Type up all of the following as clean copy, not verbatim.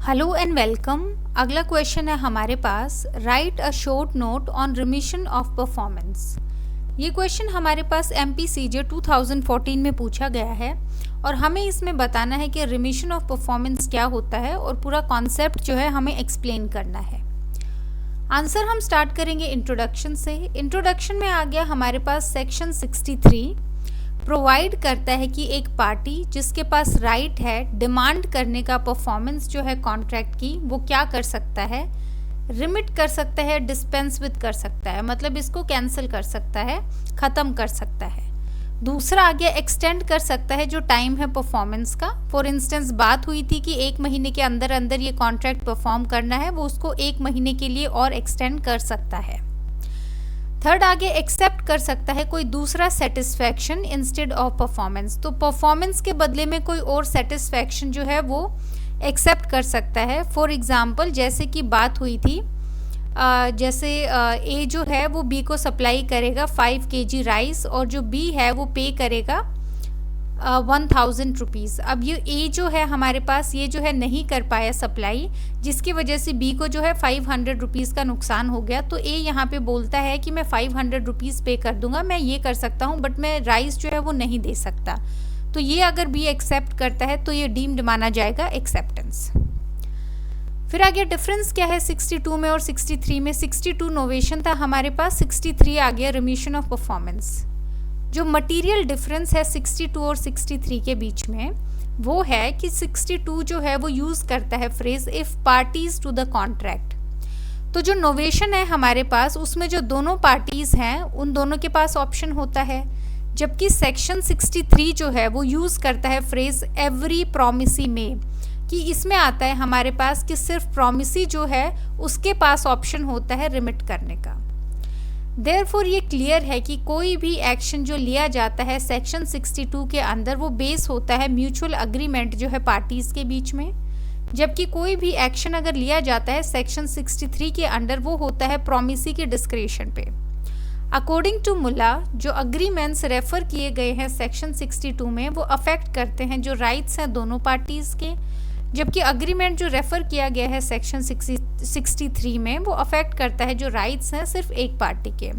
Hello and welcome. अगला question है हमारे पास, write a short note on remission of performance. ये क्वेश्चन हमारे पास MPCJ 2014 में पूछा गया है और हमें इसमें बताना है कि रिमिशन ऑफ परफॉर्मेंस क्या होता है और पूरा कॉन्सेप्ट जो है हमें एक्सप्लेन करना है। आंसर हम स्टार्ट करेंगे इंट्रोडक्शन से। इंट्रोडक्शन में आ गया हमारे पास सेक्शन 63 प्रोवाइड करता है कि एक पार्टी जिसके पास राइट है डिमांड करने का परफॉर्मेंस जो है कॉन्ट्रैक्ट की, वो क्या कर सकता है, रिमिट कर सकता है, डिस्पेंस विद कर सकता है, मतलब इसको कैंसिल कर सकता है, ख़त्म कर सकता है। दूसरा आ गया एक्सटेंड कर सकता है जो टाइम है परफॉर्मेंस का। फॉर इंस्टेंस बात हुई थी कि 1 महीने के अंदर अंदर ये कॉन्ट्रैक्ट परफॉर्म करना है, वो उसको 1 महीने के लिए और एक्सटेंड कर सकता है। थर्ड आगे एक्सेप्ट कर सकता है कोई दूसरा सेटिस्फैक्शन इंस्टेड ऑफ परफॉर्मेंस, तो परफॉर्मेंस के बदले में कोई और सेटिस्फैक्शन जो है वो एक्सेप्ट कर सकता है। फॉर एग्जांपल जैसे कि बात हुई थी, जैसे ए जो है वो बी को सप्लाई करेगा 5 kg राइस और जो बी है वो पे करेगा 1000 रुपीज़। अब ये ए जो है हमारे पास ये जो है नहीं कर पाया सप्लाई, जिसकी वजह से बी को जो है 500 रुपीज़ का नुकसान हो गया। तो ए यहाँ पे बोलता है कि मैं 500 रुपीज़ पे कर दूंगा, मैं ये कर सकता हूँ, बट मैं राइस जो है वो नहीं दे सकता। तो ये अगर बी एक्सेप्ट करता है तो ये डीम्ड माना जाएगा एक्सेप्टेंस। फिर आगे डिफरेंस क्या है 62 में और 63 में। 62 नोवेशन था हमारे पास, 63 आ गया रिमिशन ऑफ परफॉर्मेंस। जो मटेरियल डिफरेंस है 62 और 63 के बीच में वो है कि 62 जो है वो यूज़ करता है phrase if parties to the contract. तो जो नोवेशन है हमारे पास उसमें जो दोनों पार्टीज़ हैं उन दोनों के पास ऑप्शन होता है, जबकि सेक्शन 63 जो है वो यूज़ करता है फ्रेज एवरी प्रोमिसी में, कि इसमें आता है हमारे पास कि सिर्फ प्रोमिसी जो है उसके पास ऑप्शन होता है रिमिट करने का। देयरफॉर ये क्लियर है कि कोई भी एक्शन जो लिया जाता है सेक्शन 62 के अंदर वो बेस होता है म्यूचुअल अग्रीमेंट जो है पार्टीज़ के बीच में, जबकि कोई भी एक्शन अगर लिया जाता है सेक्शन 63 के अंडर वो होता है प्रोमिसी के डिस्क्रिशन पे। अकॉर्डिंग टू मुल्ला जो अग्रीमेंट्स रेफर किए गए हैं सेक्शन 62 में वो अफेक्ट करते हैं जो राइट्स हैं दोनों पार्टीज़ के, जबकि अग्रीमेंट जो रेफर किया गया है सेक्शन 63 में वो अफेक्ट करता है जो राइट्स हैं सिर्फ एक पार्टी के।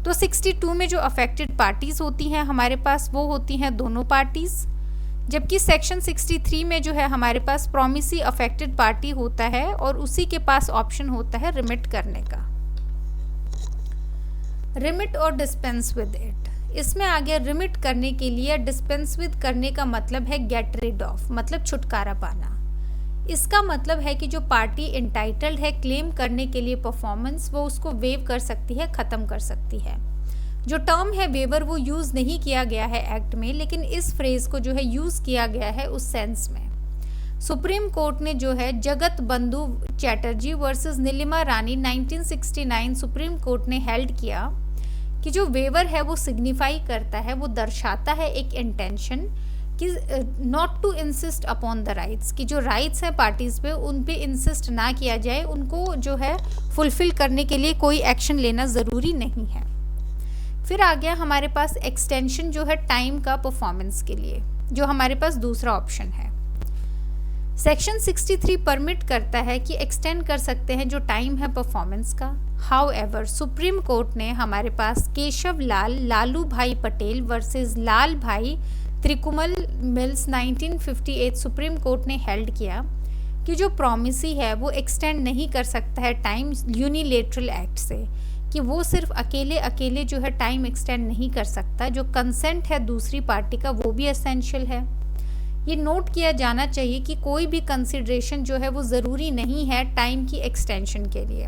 तो 62 में जो अफेक्टेड पार्टीज़ होती हैं हमारे पास वो होती हैं दोनों पार्टीज़, जबकि सेक्शन 63 में जो है हमारे पास प्रोमिसी अफेक्टेड पार्टी होता है और उसी के पास ऑप्शन होता है रिमिट करने का। रिमिट और डिस्पेंस विद इट, इसमें आ गया रिमिट करने के लिए डिस्पेंस विद करने का मतलब है गेट रिड ऑफ, मतलब छुटकारा पाना। इसका मतलब है कि जो पार्टी इंटाइटल्ड है क्लेम करने के लिए परफॉर्मेंस वो उसको वेव कर सकती है, ख़त्म कर सकती है। जो टर्म है वेवर वो यूज़ नहीं किया गया है एक्ट में, लेकिन इस फ्रेज को जो है यूज़ किया गया है उस सेंस में। सुप्रीम कोर्ट ने जो है जगत बंधु चैटर्जी वर्सेस नीलिमा रानी 1969 सुप्रीम कोर्ट ने हेल्ड किया कि जो वेवर है वो सिग्निफाई करता है, वो दर्शाता है एक इंटेंशन कि not to insist upon the rights, कि जो राइट्स हैं पार्टीज़ पे उन पे इंसिस्ट ना किया जाए, उनको जो है फुलफिल करने के लिए कोई एक्शन लेना ज़रूरी नहीं है। फिर आ गया हमारे पास एक्सटेंशन जो है टाइम का परफॉर्मेंस के लिए, जो हमारे पास दूसरा ऑप्शन है। सेक्शन 63 परमिट करता है कि एक्सटेंड कर सकते हैं जो टाइम है परफॉर्मेंस का। हाउएवर सुप्रीम कोर्ट ने हमारे पास केशव लाल लालू भाई पटेल वर्सेस लाल भाई त्रिकुमल मिल्स 1958 सुप्रीम कोर्ट ने हेल्ड किया कि जो प्रोमिसी है वो एक्सटेंड नहीं कर सकता है टाइम यूनिलेटरल एक्ट से, कि वो सिर्फ अकेले जो है टाइम एक्सटेंड नहीं कर सकता, जो कंसेंट है दूसरी पार्टी का वो भी एसेंशियल है। ये नोट किया जाना चाहिए कि कोई भी कंसिडरेशन जो है वो ज़रूरी नहीं है टाइम की एक्सटेंशन के लिए।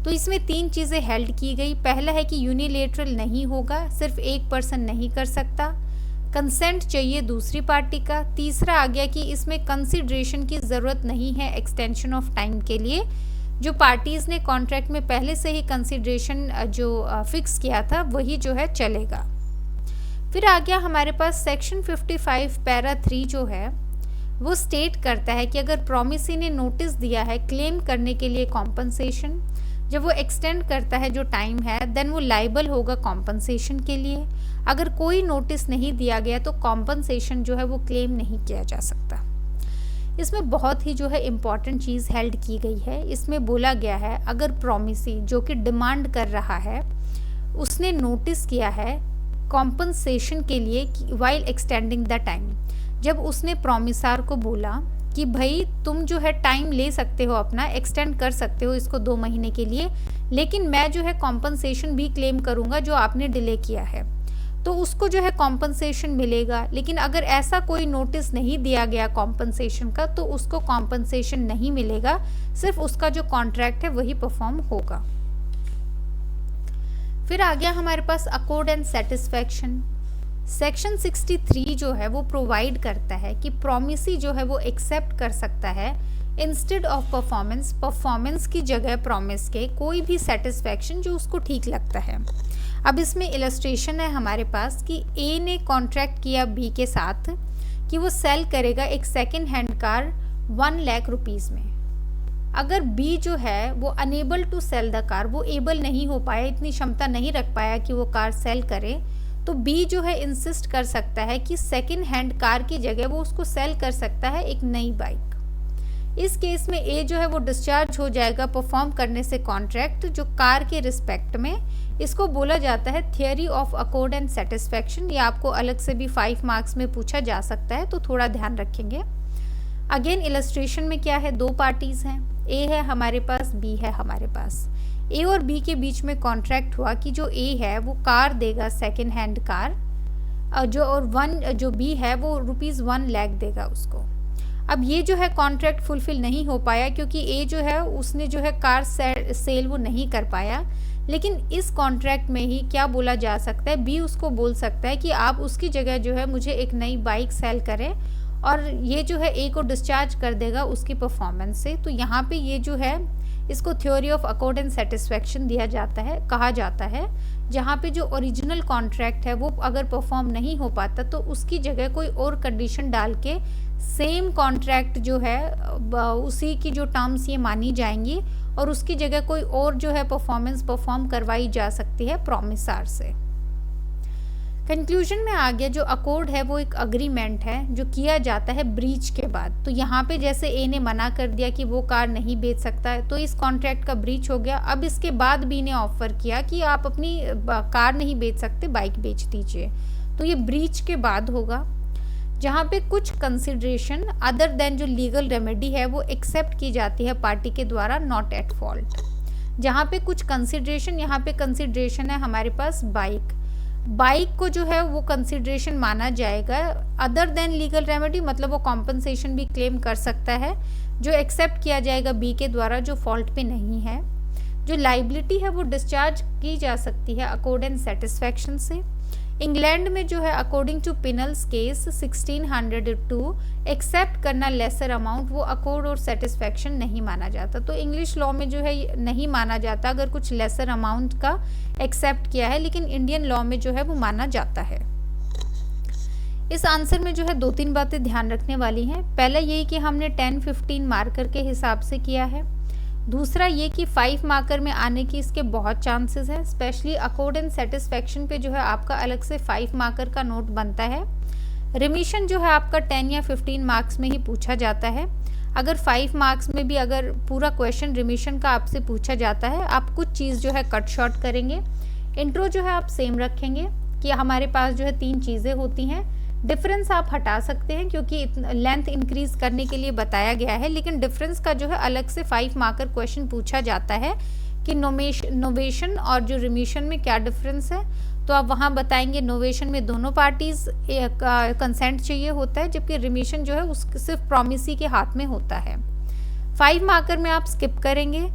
तो इसमें 3 चीज़ें हेल्ड की गई। पहला है कि यूनिलेटरल नहीं होगा, सिर्फ एक पर्सन नहीं कर सकता, कंसेंट चाहिए दूसरी पार्टी का। तीसरा आ गया कि इसमें कंसिडरेशन की ज़रूरत नहीं है एक्सटेंशन ऑफ टाइम के लिए, जो पार्टीज़ ने कॉन्ट्रैक्ट में पहले से ही कंसिडरेशन जो फिक्स किया था वही जो है चलेगा। फिर आ गया हमारे पास सेक्शन 55 पैरा 3 जो है वो स्टेट करता है कि अगर प्रोमिसी ने नोटिस दिया है क्लेम करने के लिए कॉम्पनसेशन, जब वो एक्सटेंड करता है जो टाइम है देन वो लाइबल होगा कॉम्पनसेशन के लिए। अगर कोई नोटिस नहीं दिया गया तो कॉम्पनसेशन जो है वो क्लेम नहीं किया जा सकता। इसमें बहुत ही जो है इम्पॉर्टेंट चीज़ हेल्ड की गई है। इसमें बोला गया है अगर प्रॉमिसी जो कि डिमांड कर रहा है उसने नोटिस किया है कॉम्पनसेशन के लिए वाइल एक्सटेंडिंग द टाइम, जब उसने प्रॉमिसार को बोला कि भाई तुम जो है टाइम ले सकते हो, अपना एक्सटेंड कर सकते हो इसको 2 महीने के लिए, लेकिन मैं जो है कॉम्पनसेशन भी क्लेम करूँगा जो आपने डिले किया है, तो उसको जो है कॉम्पनसेशन मिलेगा। लेकिन अगर ऐसा कोई नोटिस नहीं दिया गया कॉम्पनसेशन का तो उसको कॉम्पनसेशन नहीं मिलेगा, सिर्फ उसका जो कॉन्ट्रैक्ट है वही परफॉर्म होगा। फिर आ गया हमारे पास अकॉर्ड एंड सेटिस्फैक्शन। सेक्शन 63 जो है वो प्रोवाइड करता है कि प्रॉमिसी जो है वो एक्सेप्ट कर सकता है इंस्टेड ऑफ परफॉर्मेंस, परफॉर्मेंस की जगह प्रॉमिस के कोई भी सेटिस्फैक्शन जो उसको ठीक लगता है। अब इसमें इलस्ट्रेशन है हमारे पास कि ए ने कॉन्ट्रैक्ट किया बी के साथ कि वो सेल करेगा एक second hand car 1 lakh rupees में। अगर बी जो है वो unable to sell the car, वो एबल नहीं हो पाया, इतनी क्षमता नहीं रख पाया कि वो कार सेल करे, तो बी जो है इंसिस्ट कर सकता है कि सेकेंड हैंड कार की जगह वो उसको सेल कर सकता है एक नई बाइक। इस केस में ए जो है वो डिस्चार्ज हो जाएगा परफॉर्म करने से कॉन्ट्रैक्ट जो कार के रिस्पेक्ट में। इसको बोला जाता है theory of accord and satisfaction. ये आपको अलग से भी 5 मार्क्स में पूछा जा सकता है, तो थोड़ा ध्यान रखेंगे। अगेन इलस्ट्रेशन में क्या है, 2 पार्टीज हैं, ए है हमारे पास, बी है हमारे पास। ए और बी के बीच में कॉन्ट्रैक्ट हुआ कि जो ए है वो कार देगा सेकेंड हैंड कार, जो बी है वो ₹1 लाख देगा उसको। अब ये जो है कॉन्ट्रैक्ट फुलफिल नहीं हो पाया क्योंकि ए जो है उसने जो है कार सेल वो नहीं कर पाया। लेकिन इस कॉन्ट्रैक्ट में ही क्या बोला जा सकता है, बी उसको बोल सकता है कि आप उसकी जगह जो है मुझे एक नई बाइक सेल करें, और ये जो है ए को डिस्चार्ज कर देगा उसकी परफॉर्मेंस से। तो यहाँ पे ये जो है इसको theory of accord and satisfaction दिया जाता है, कहा जाता है, जहाँ पे जो ओरिजिनल कॉन्ट्रैक्ट है वो अगर परफॉर्म नहीं हो पाता तो उसकी जगह कोई और कंडीशन डाल के सेम कॉन्ट्रैक्ट जो है उसी की जो टर्म्स ये मानी जाएंगी और उसकी जगह कोई और जो है परफॉर्मेंस परफॉर्म करवाई जा सकती है प्रॉमिसार से। कंक्लूजन में आ गया जो अकॉर्ड है वो एक अग्रीमेंट है जो किया जाता है ब्रीच के बाद। तो यहाँ पे जैसे ए ने मना कर दिया कि वो कार नहीं बेच सकता है, तो इस कॉन्ट्रैक्ट का ब्रीच हो गया। अब इसके बाद बी ने ऑफर किया कि आप अपनी कार नहीं बेच सकते, बाइक बेच दीजिए, तो ये ब्रीच के बाद होगा, जहाँ पे कुछ कंसिडरेशन अदर देन जो लीगल रेमेडी है वो एक्सेप्ट की जाती है पार्टी के द्वारा, नॉट एट फॉल्ट। जहाँ पे कुछ कंसिडरेशन, यहाँ पे कंसिडरेशन है हमारे पास बाइक को जो है वो कंसिडरेशन माना जाएगा। अदर देन लीगल रेमेडी मतलब वो कॉम्पनसेशन भी क्लेम कर सकता है जो एक्सेप्ट किया जाएगा बी के द्वारा, जो फॉल्ट पे नहीं है। जो लाइबिलिटी है वो डिस्चार्ज की जा सकती है अकॉर्ड एंड सेटिस्फैक्शन से। इंग्लैंड में जो है अकॉर्डिंग टू पिनल्स केस 1602 एक्सेप्ट करना लेसर अमाउंट वो अकॉर्ड और सेटिस्फैक्शन नहीं माना जाता। तो इंग्लिश लॉ में जो है नहीं माना जाता अगर कुछ लेसर अमाउंट का एक्सेप्ट किया है, लेकिन इंडियन लॉ में जो है वो माना जाता है। इस आंसर में जो है 2-3 बातें ध्यान रखने वाली हैं। पहला यही कि हमने 10-15 मार्कर के हिसाब से किया है। दूसरा ये कि 5 मार्कर में आने की इसके बहुत चांसेस हैं, स्पेशली अकॉर्ड एंड सेटिस्फैक्शन पे जो है आपका अलग से 5 मार्कर का नोट बनता है। रिमिशन जो है आपका 10 या 15 मार्क्स में ही पूछा जाता है। अगर 5 मार्क्स में भी अगर पूरा क्वेश्चन रिमिशन का आपसे पूछा जाता है, आप कुछ चीज़ जो है कट शॉर्ट करेंगे। इंट्रो जो है आप सेम रखेंगे कि हमारे पास जो है 3 चीज़ें होती हैं। डिफरेंस आप हटा सकते हैं क्योंकि लेंथ इंक्रीज करने के लिए बताया गया है, लेकिन डिफरेंस का जो है अलग से 5 मार्कर क्वेश्चन पूछा जाता है कि नोवेशन और जो रिमिशन में क्या डिफरेंस है। तो आप वहाँ बताएंगे नोवेशन में दोनों पार्टीज कंसेंट चाहिए होता है, जबकि रिमिशन जो है उस सिर्फ प्रॉमिसी के हाथ में होता है। 5 मार्कर में आप स्किप करेंगे।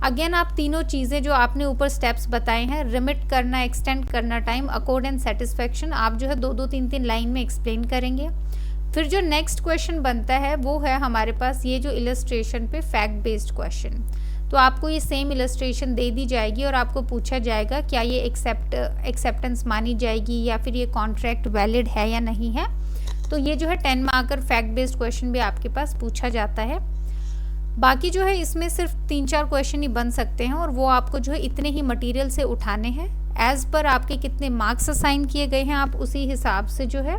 अगेन आप तीनों चीज़ें जो आपने ऊपर स्टेप्स बताए हैं, रिमिट करना, एक्सटेंड करना टाइम, अकॉर्ड एंड सेटिस्फैक्शन, आप जो है 2-2, 3-3 लाइन में एक्सप्लेन करेंगे। फिर जो नेक्स्ट क्वेश्चन बनता है वो है हमारे पास ये जो इलस्ट्रेशन पे फैक्ट बेस्ड क्वेश्चन। तो आपको ये सेम इलस्ट्रेशन दे दी जाएगी और आपको पूछा जाएगा क्या ये एक्सेप्टेंस मानी जाएगी या फिर ये कॉन्ट्रैक्ट वैलिड है या नहीं है। तो ये जो है 10 मार्कर फैक्ट बेस्ड क्वेश्चन भी आपके पास पूछा जाता है। बाकी जो है इसमें सिर्फ 3-4 क्वेश्चन ही बन सकते हैं और वो आपको जो है इतने ही मटेरियल से उठाने हैं। एज पर आपके कितने मार्क्स असाइन किए गए हैं आप उसी हिसाब से जो है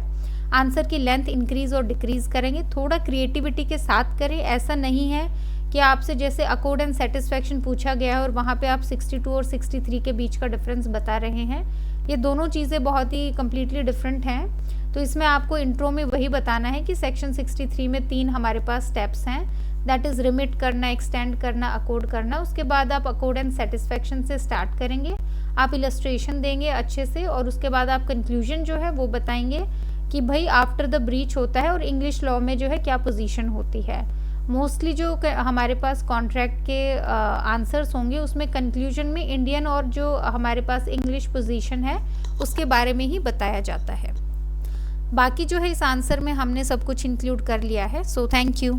आंसर की लेंथ इंक्रीज और डिक्रीज करेंगे। थोड़ा क्रिएटिविटी के साथ करें, ऐसा नहीं है कि आपसे जैसे अकॉर्ड एंड सेटिस्फैक्शन पूछा गया है और वहाँ पे आप 62 और 63 के बीच का डिफरेंस बता रहे हैं। ये दोनों चीज़ें बहुत ही कम्प्लीटली डिफरेंट हैं। तो इसमें आपको इंट्रो में वही बताना है कि सेक्शन 63 में 3 हमारे पास स्टेप्स हैं, दैट इज़ रिमिट करना, एक्सटेंड करना, अकॉर्ड करना। उसके बाद आप अकॉर्ड एंड सेटिस्फैक्शन से स्टार्ट करेंगे, आप इलस्ट्रेशन देंगे अच्छे से और उसके बाद आप कंक्लूजन जो है वो बताएंगे कि भाई आफ्टर द ब्रीच होता है और इंग्लिश लॉ में जो है क्या पोजीशन होती है। मोस्टली जो हमारे पास कॉन्ट्रैक्ट के आंसर्स होंगे उसमें कंक्लूजन में इंडियन और जो हमारे पास इंग्लिश पोजीशन है उसके बारे में ही बताया जाता है। बाकी जो है इस आंसर में हमने सब कुछ इंक्लूड कर लिया है। So thank you.